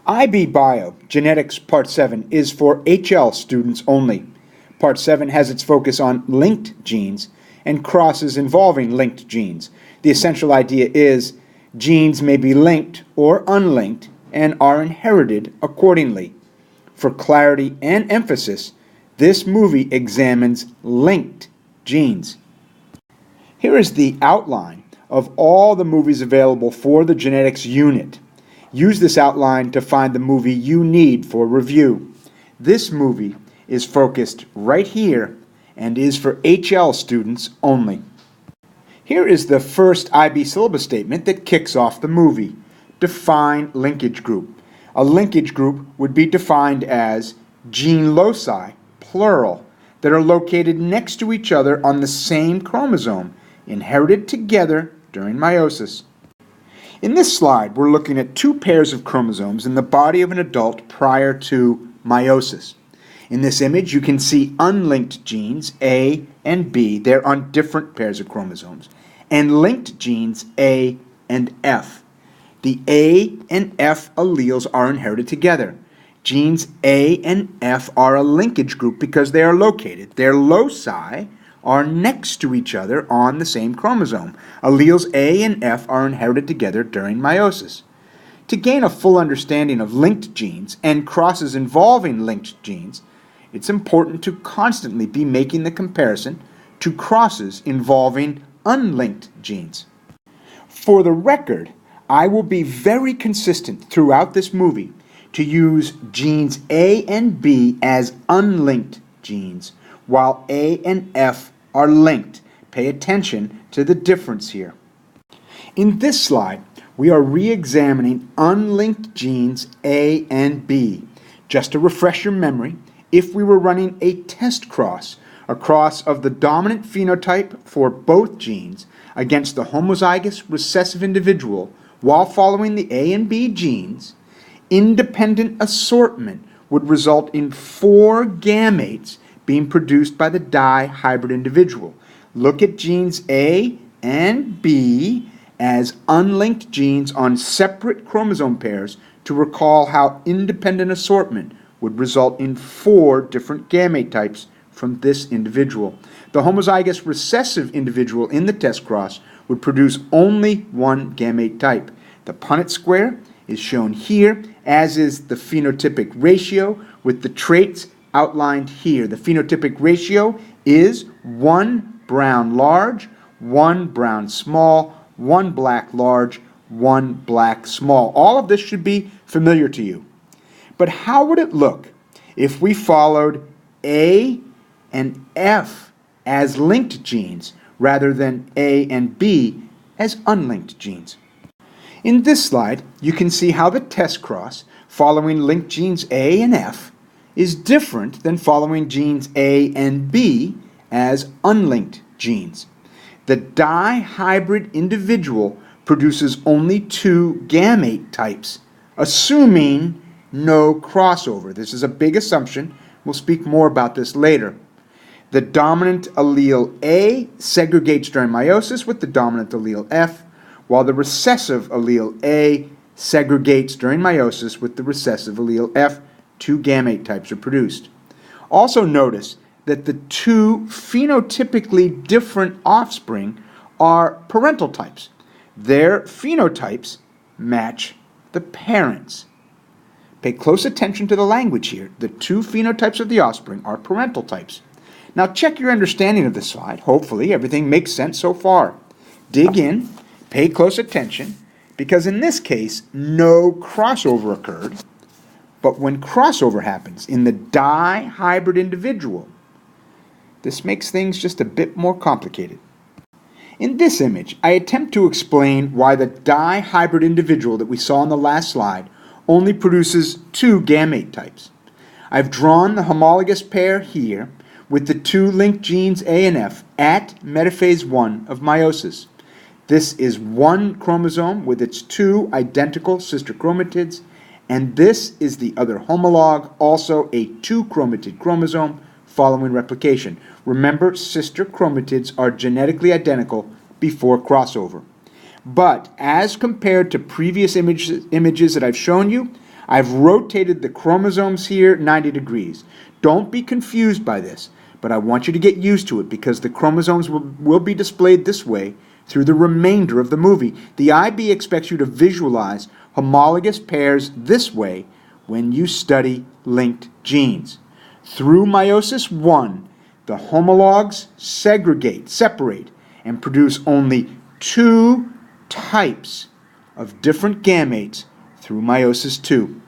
IB Bio, Genetics Part 7, is for HL students only. Part 7 has its focus on linked genes and crosses involving linked genes. The essential idea is genes may be linked or unlinked and are inherited accordingly. For clarity and emphasis, this movie examines linked genes. Here is the outline of all the movies available for the genetics unit. Use this outline to find the movie you need for review. This movie is focused right here and is for HL students only. Here is the first IB syllabus statement that kicks off the movie. Define linkage group. A linkage group would be defined as gene loci, plural, that are located next to each other on the same chromosome, inherited together during meiosis. In this slide, we're looking at two pairs of chromosomes in the body of an adult prior to meiosis. In this image, you can see unlinked genes, A and B. They're on different pairs of chromosomes. And linked genes, A and F. The A and F alleles are inherited together. Genes A and F are a linkage group because they are located. Their loci are next to each other on the same chromosome. Alleles A and F are inherited together during meiosis. To gain a full understanding of linked genes and crosses involving linked genes, it's important to constantly be making the comparison to crosses involving unlinked genes. For the record, I will be very consistent throughout this movie to use genes A and B as unlinked genes, while A and F are linked. Pay attention to the difference here. In this slide, we are re-examining unlinked genes A and B. Just to refresh your memory, if we were running a test cross, a cross of the dominant phenotype for both genes against the homozygous recessive individual while following the A and B genes, independent assortment would result in 4 gametes being produced by the dihybrid individual. Look at genes A and B as unlinked genes on separate chromosome pairs to recall how independent assortment would result in 4 different gamete types from this individual. The homozygous recessive individual in the test cross would produce only 1 gamete type. The Punnett square is shown here, as is the phenotypic ratio with the traits outlined here. The phenotypic ratio is 1 brown large, 1 brown small, 1 black large, 1 black small. All of this should be familiar to you. But how would it look if we followed A and F as linked genes rather than A and B as unlinked genes? In this slide, you can see how the test cross following linked genes A and F is different than following genes A and B as unlinked genes. The dihybrid individual produces only 2 gamete types, assuming no crossover. This is a big assumption. We'll speak more about this later. The dominant allele A segregates during meiosis with the dominant allele F, while the recessive allele A segregates during meiosis with the recessive allele F. 2 gamete types are produced. Also notice that the 2 phenotypically different offspring are parental types. Their phenotypes match the parents. Pay close attention to the language here. The 2 phenotypes of the offspring are parental types. Now check your understanding of this slide. Hopefully everything makes sense so far. Dig in, pay close attention, because in this case, no crossover occurred. But when crossover happens in the dihybrid individual, this makes things just a bit more complicated. In this image, I attempt to explain why the dihybrid individual that we saw in the last slide only produces 2 gamete types. I've drawn the homologous pair here with the 2 linked genes A and F at metaphase 1 of meiosis. This is 1 chromosome with its 2 identical sister chromatids, and this is the other homologue, also a 2-chromatid chromosome following replication. Remember, sister chromatids are genetically identical before crossover. But as compared to previous images that I've shown you, I've rotated the chromosomes here 90 degrees. Don't be confused by this, but I want you to get used to it because the chromosomes will be displayed this way through the remainder of the movie. The IB expects you to visualize homologous pairs this way when you study linked genes. Through meiosis 1, the homologs separate, and produce only 2 types of different gametes through meiosis 2.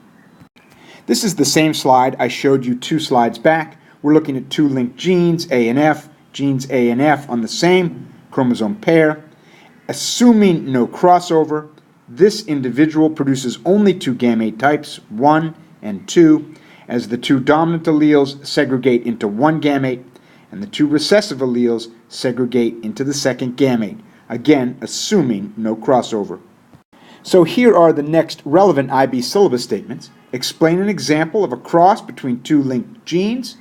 This is the same slide I showed you 2 slides back. We're looking at 2 linked genes, A and F, genes A and F on the same chromosome pair. Assuming no crossover, this individual produces only 2 gamete types, 1 and 2, as the 2 dominant alleles segregate into 1 gamete and the 2 recessive alleles segregate into the second gamete, again assuming no crossover. So here are the next relevant IB syllabus statements. Explain an example of a cross between 2 linked genes.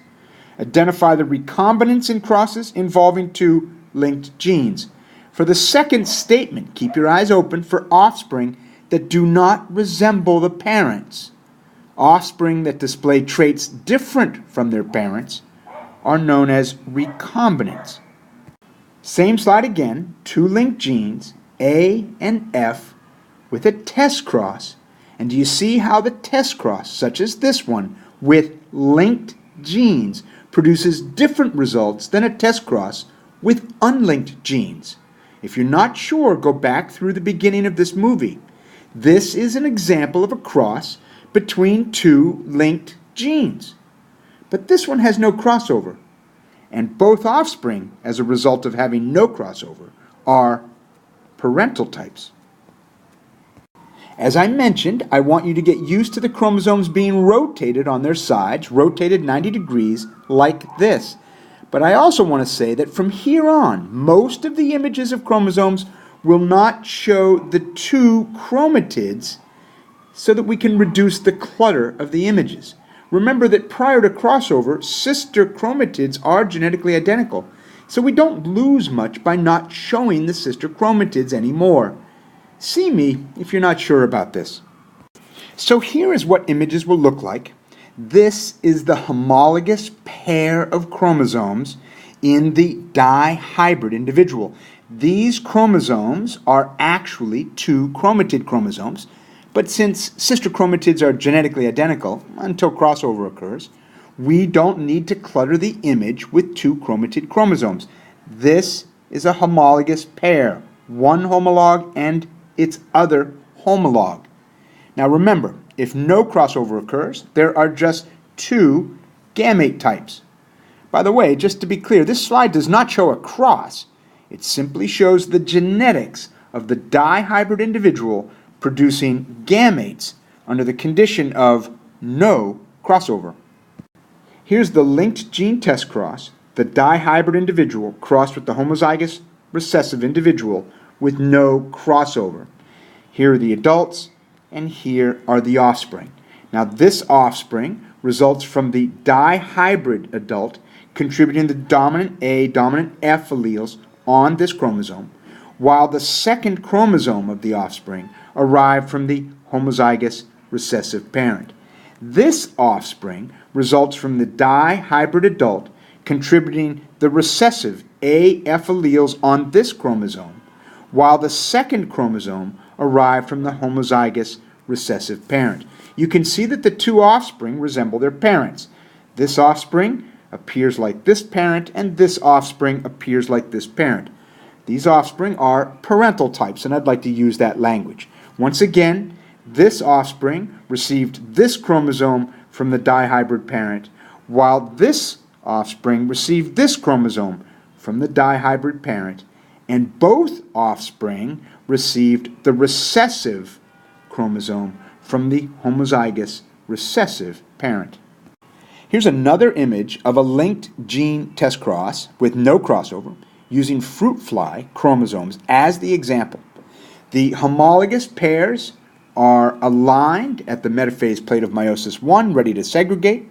Identify the recombinants in crosses involving 2 linked genes. For the second statement, keep your eyes open for offspring that do not resemble the parents. Offspring that display traits different from their parents are known as recombinants. Same slide again, 2 linked genes, A and F, with a test cross. And do you see how the test cross, such as this one, with linked genes, produces different results than a test cross with unlinked genes? If you're not sure, go back through the beginning of this movie. This is an example of a cross between 2 linked genes. But this one has no crossover. And both offspring, as a result of having no crossover, are parental types. As I mentioned, I want you to get used to the chromosomes being rotated on their sides, rotated 90 degrees like this. But I also want to say that from here on, most of the images of chromosomes will not show the 2 chromatids so that we can reduce the clutter of the images. Remember that prior to crossover, sister chromatids are genetically identical, so we don't lose much by not showing the sister chromatids anymore. See me if you're not sure about this. So here is what images will look like. This is the homologous pair of chromosomes in the dihybrid individual. These chromosomes are actually 2 chromatid chromosomes, but since sister chromatids are genetically identical until crossover occurs, we don't need to clutter the image with 2 chromatid chromosomes. This is a homologous pair, one homolog and its other homolog. Now remember, if no crossover occurs, there are just 2 gamete types. By the way, just to be clear, this slide does not show a cross. It simply shows the genetics of the dihybrid individual producing gametes under the condition of no crossover. Here's the linked gene test cross, the dihybrid individual crossed with the homozygous recessive individual with no crossover. Here are the adults, and here are the offspring. Now this offspring results from the dihybrid adult contributing the dominant A, dominant F alleles on this chromosome, while the second chromosome of the offspring arrived from the homozygous recessive parent. This offspring results from the dihybrid adult contributing the recessive AF alleles on this chromosome, while the second chromosome arrived from the homozygous recessive parent. You can see that the 2 offspring resemble their parents. This offspring appears like this parent, and this offspring appears like this parent. These offspring are parental types, and I'd like to use that language. Once again, this offspring received this chromosome from the dihybrid parent, while this offspring received this chromosome from the dihybrid parent, and both offspring received the recessive chromosome from the homozygous recessive parent. Here's another image of a linked gene test cross with no crossover using fruit fly chromosomes as the example. The homologous pairs are aligned at the metaphase plate of meiosis 1, ready to segregate.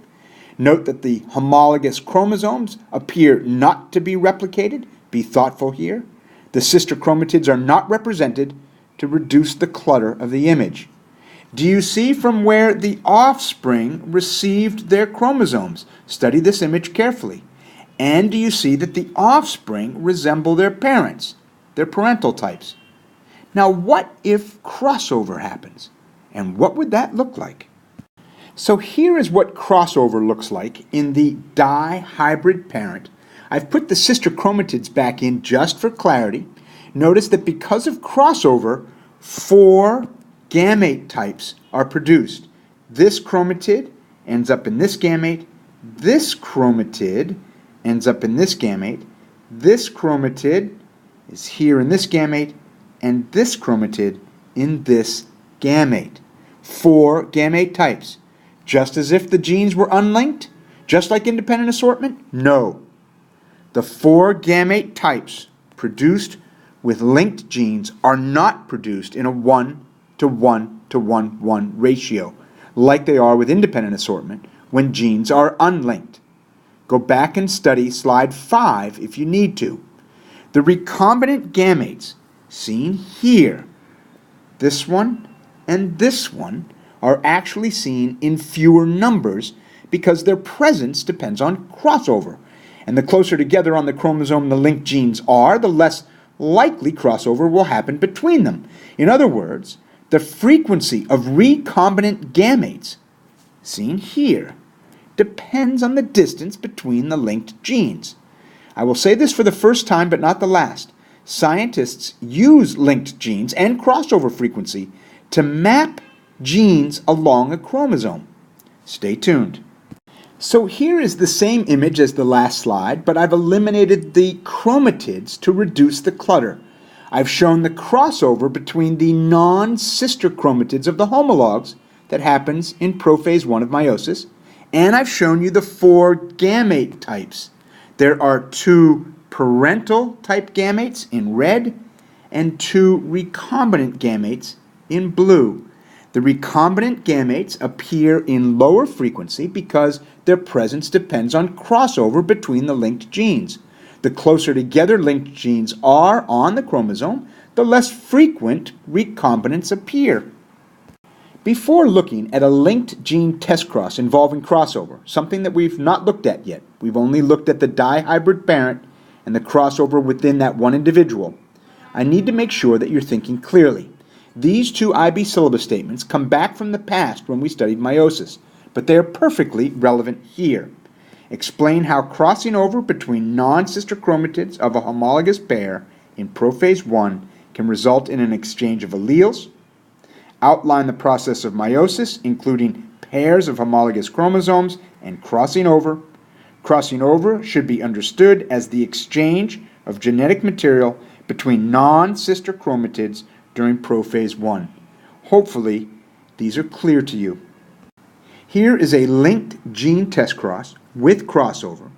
Note that the homologous chromosomes appear not to be replicated. Be thoughtful here. The sister chromatids are not represented to reduce the clutter of the image. Do you see from where the offspring received their chromosomes? Study this image carefully. And do you see that the offspring resemble their parents, their parental types? Now, what if crossover happens? And what would that look like? So here is what crossover looks like in the dihybrid parent. I've put the sister chromatids back in just for clarity. Notice that because of crossover, 4 gamete types are produced. This chromatid ends up in this gamete, this chromatid ends up in this gamete, this chromatid is here in this gamete, and this chromatid in this gamete. 4 gamete types. Just as if the genes were unlinked? Just like independent assortment? No. The 4 gamete types produced with linked genes are not produced in a 1:1:1:1 ratio, like they are with independent assortment when genes are unlinked. Go back and study slide 5 if you need to. The recombinant gametes, seen here, this one and this one, are actually seen in fewer numbers because their presence depends on crossover. And the closer together on the chromosome the linked genes are, the less likely crossover will happen between them. In other words, the frequency of recombinant gametes, seen here, depends on the distance between the linked genes. I will say this for the first time, but not the last. Scientists use linked genes and crossover frequency to map genes along a chromosome. Stay tuned. So here is the same image as the last slide, but I've eliminated the chromatids to reduce the clutter. I've shown the crossover between the non-sister chromatids of the homologs that happens in prophase 1 of meiosis, and I've shown you the 4 gamete types. There are 2 parental type gametes in red and 2 recombinant gametes in blue. The recombinant gametes appear in lower frequency because their presence depends on crossover between the linked genes. The closer together linked genes are on the chromosome, the less frequent recombinants appear. Before looking at a linked gene test cross involving crossover, something that we've not looked at yet, we've only looked at the dihybrid parent and the crossover within that one individual, I need to make sure that you're thinking clearly. These 2 IB syllabus statements come back from the past when we studied meiosis, but they are perfectly relevant here. Explain how crossing over between non-sister chromatids of a homologous pair in prophase 1 can result in an exchange of alleles. Outline the process of meiosis, including pairs of homologous chromosomes and crossing over. Crossing over should be understood as the exchange of genetic material between non-sister chromatids during prophase 1. Hopefully, these are clear to you. Here is a linked gene test cross with crossover.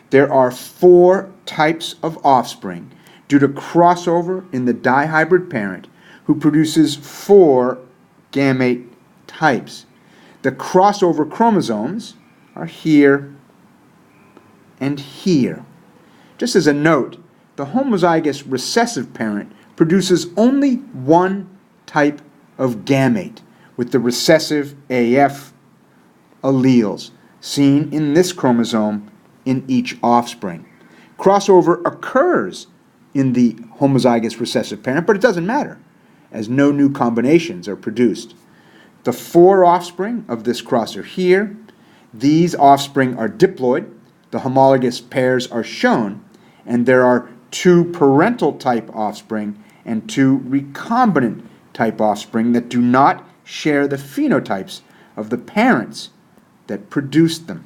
There are 4 types of offspring due to crossover in the dihybrid parent who produces 4 gamete types. The crossover chromosomes are here and here. Just as a note, the homozygous recessive parent produces only 1 type of gamete with the recessive AF alleles seen in this chromosome in each offspring. Crossover occurs in the homozygous recessive parent, but it doesn't matter as no new combinations are produced. The 4 offspring of this cross are here. These offspring are diploid. The homologous pairs are shown, and there are 2 parental type offspring and 2 recombinant type offspring that do not share the phenotypes of the parents that produced them.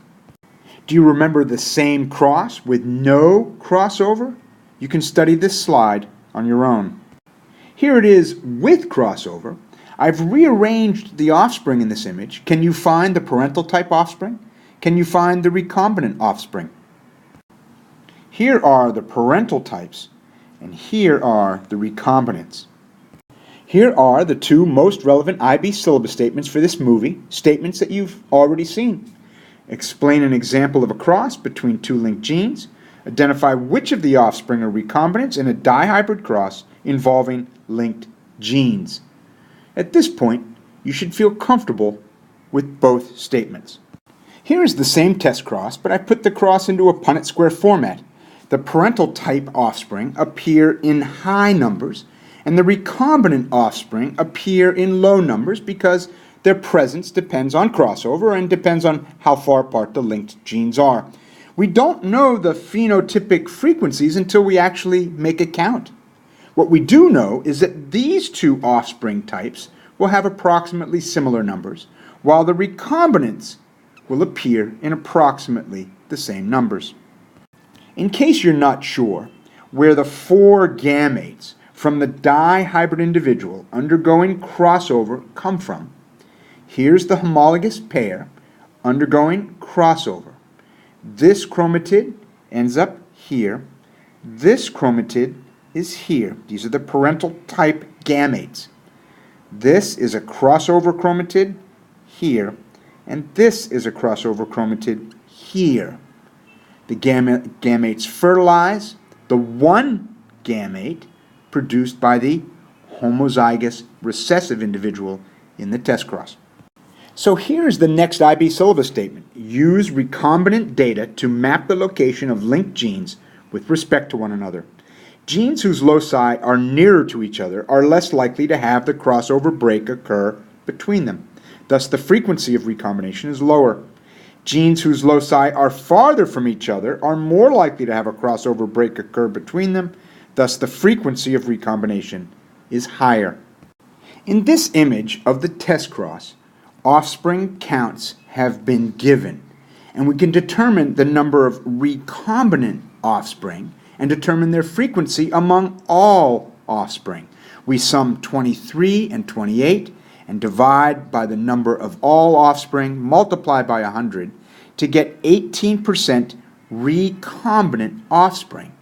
Do you remember the same cross with no crossover? You can study this slide on your own. Here it is with crossover. I've rearranged the offspring in this image. Can you find the parental type offspring? Can you find the recombinant offspring? Here are the parental types, and here are the recombinants. Here are the 2 most relevant IB syllabus statements for this movie, statements that you've already seen. Explain an example of a cross between 2 linked genes. Identify which of the offspring are recombinants in a dihybrid cross involving linked genes. At this point, you should feel comfortable with both statements. Here is the same test cross, but I put the cross into a Punnett square format. The parental type offspring appear in high numbers, and the recombinant offspring appear in low numbers because their presence depends on crossover and depends on how far apart the linked genes are. We don't know the phenotypic frequencies until we actually make a count. What we do know is that these two offspring types will have approximately similar numbers, while the recombinants will appear in approximately the same numbers. In case you're not sure where the 4 gametes from the dihybrid individual undergoing crossover come from, here's the homologous pair undergoing crossover. This chromatid ends up here. This chromatid is here. These are the parental type gametes. This is a crossover chromatid here, and this is a crossover chromatid here. The gametes fertilize the one gamete produced by the homozygous recessive individual in the test cross. So here's the next IB syllabus statement. Use recombinant data to map the location of linked genes with respect to one another. Genes whose loci are nearer to each other are less likely to have the crossover break occur between them. Thus, the frequency of recombination is lower. Genes whose loci are farther from each other are more likely to have a crossover break occur between them. Thus, the frequency of recombination is higher. In this image of the test cross, offspring counts have been given, and we can determine the number of recombinant offspring and determine their frequency among all offspring. We sum 23 and 28 and divide by the number of all offspring, multiply by 100 to get 18% recombinant offspring.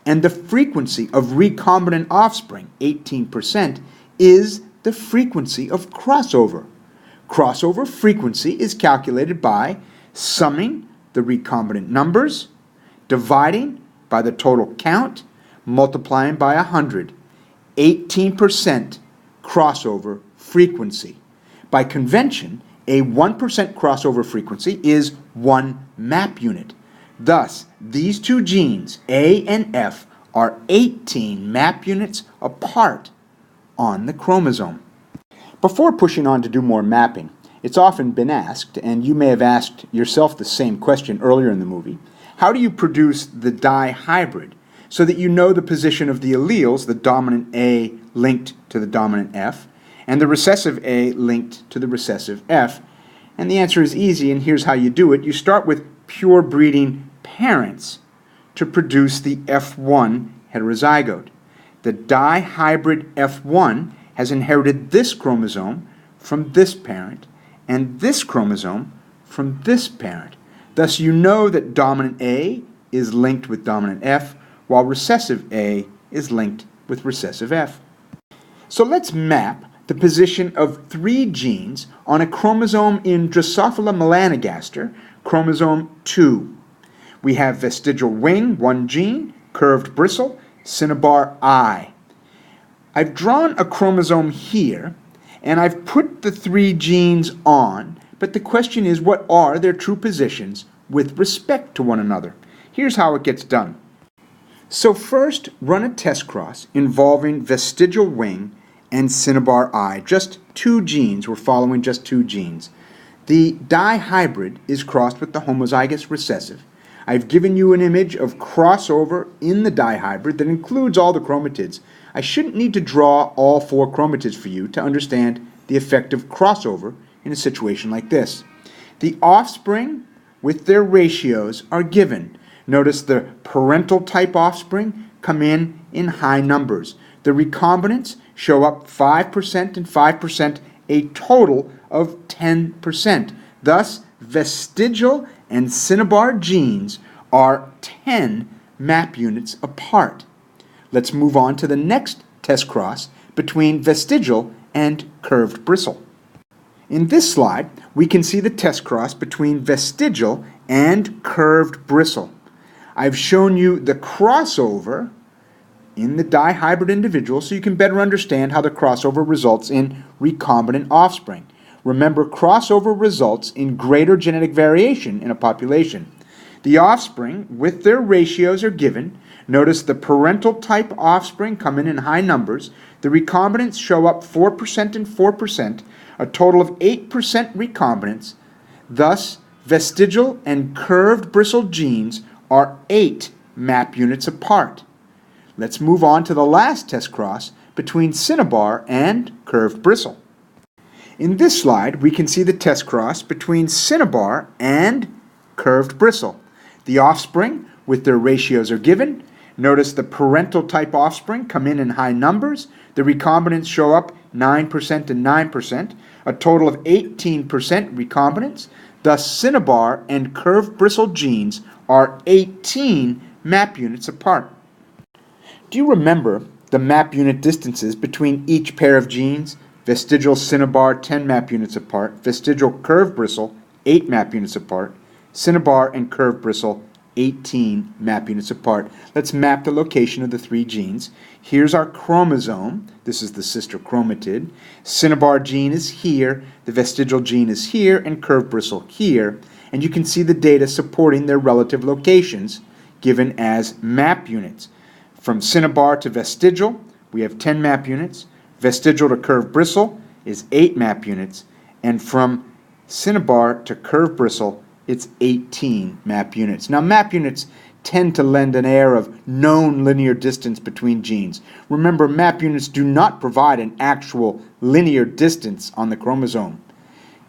And the frequency of recombinant offspring, 18%, is the frequency of crossover. Crossover frequency is calculated by summing the recombinant numbers, dividing by the total count, multiplying by 100. 18% crossover frequency. By convention, a 1% crossover frequency is 1 map unit. Thus, these two genes, A and F, are 18 map units apart on the chromosome. Before pushing on to do more mapping, it's often been asked, and you may have asked yourself the same question earlier in the movie, how do you produce the dihybrid so that you know the position of the alleles, the dominant A linked to the dominant F, and the recessive A linked to the recessive F? And the answer is easy, and here's how you do it. You start with pure breeding parents to produce the F1 heterozygote. The dihybrid F1 has inherited this chromosome from this parent, and this chromosome from this parent. Thus, you know that dominant A is linked with dominant F, while recessive A is linked with recessive F. So let's map the position of 3 genes on a chromosome in Drosophila melanogaster, chromosome 2. We have vestigial wing, 1 gene, curved bristle, cinnabar I. I've drawn a chromosome here, and I've put the 3 genes on, but the question is, what are their true positions with respect to one another? Here's how it gets done. So first, run a test cross involving vestigial wing and cinnabar I, just 2 genes. We're following just 2 genes. The dihybrid is crossed with the homozygous recessive. I've given you an image of crossover in the dihybrid that includes all the chromatids. I shouldn't need to draw all 4 chromatids for you to understand the effect of crossover in a situation like this. The offspring with their ratios are given. Notice the parental type offspring come in high numbers. The recombinants show up 5% and 5%, a total of 10%. Thus, vestigial and cinnabar genes are 10 map units apart. Let's move on to the next test cross between vestigial and curved bristle. In this slide, we can see the test cross between vestigial and curved bristle. I've shown you the crossover in the dihybrid individual so you can better understand how the crossover results in recombinant offspring. Remember, crossover results in greater genetic variation in a population. The offspring, with their ratios, are given. Notice the parental type offspring come in high numbers. The recombinants show up 4% and 4%, a total of 8% recombinants. Thus, vestigial and curved bristle genes are 8 map units apart. Let's move on to the last test cross between cinnabar and curved bristle. In this slide, we can see the test cross between cinnabar and curved bristle. The offspring, with their ratios, are given. Notice the parental type offspring come in high numbers. The recombinants show up 9% and 9%, a total of 18% recombinants. Thus, cinnabar and curved bristle genes are 18 map units apart. Do you remember the map unit distances between each pair of genes? Vestigial cinnabar 10 map units apart, vestigial curved bristle 8 map units apart, cinnabar and curved bristle 18 map units apart. Let's map the location of the 3 genes. Here's our chromosome. This is the sister chromatid. Cinnabar gene is here, the vestigial gene is here, and curved bristle here. And you can see the data supporting their relative locations given as map units. From cinnabar to vestigial, we have 10 map units. Vestigial to curved bristle is 8 map units. And from cinnabar to curved bristle, it's 18 map units. Now, map units tend to lend an air of known linear distance between genes. Remember, map units do not provide an actual linear distance on the chromosome,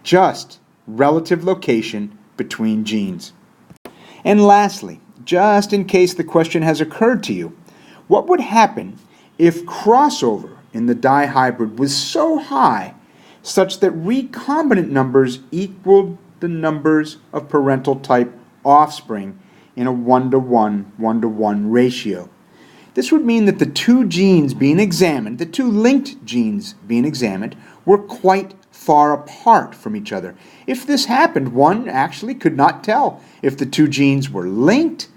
just relative location between genes. And lastly, just in case the question has occurred to you, what would happen if crossover in the dihybrid was so high such that recombinant numbers equaled the numbers of parental type offspring in a 1-to-1, 1-to-1 ratio? This would mean that the 2 genes being examined, the 2 linked genes being examined, were quite far apart from each other. If this happened, one actually could not tell if the 2 genes were linked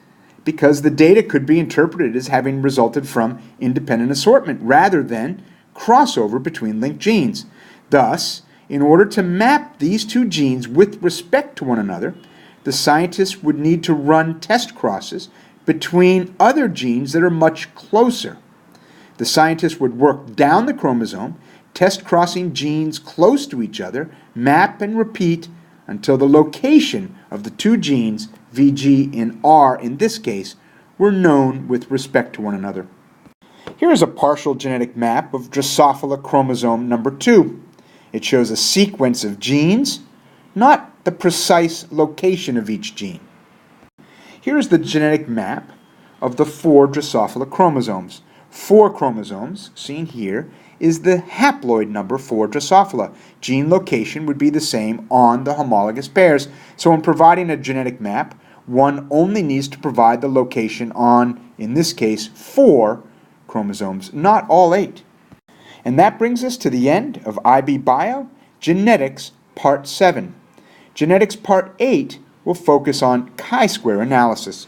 because the data could be interpreted as having resulted from independent assortment rather than crossover between linked genes. Thus, in order to map these 2 genes with respect to one another, the scientists would need to run test crosses between other genes that are much closer. The scientists would work down the chromosome, test crossing genes close to each other, map and repeat until the location of the 2 genes, VG and R in this case, were known with respect to one another. Here is a partial genetic map of Drosophila chromosome number 2. It shows a sequence of genes, not the precise location of each gene. Here is the genetic map of the 4 Drosophila chromosomes. 4 chromosomes, seen here, is the haploid number for Drosophila. Gene location would be the same on the homologous pairs. So in providing a genetic map, one only needs to provide the location on, in this case, 4 chromosomes, not all 8. And that brings us to the end of IB Bio Genetics Part 7. Genetics Part 8 will focus on chi-square analysis.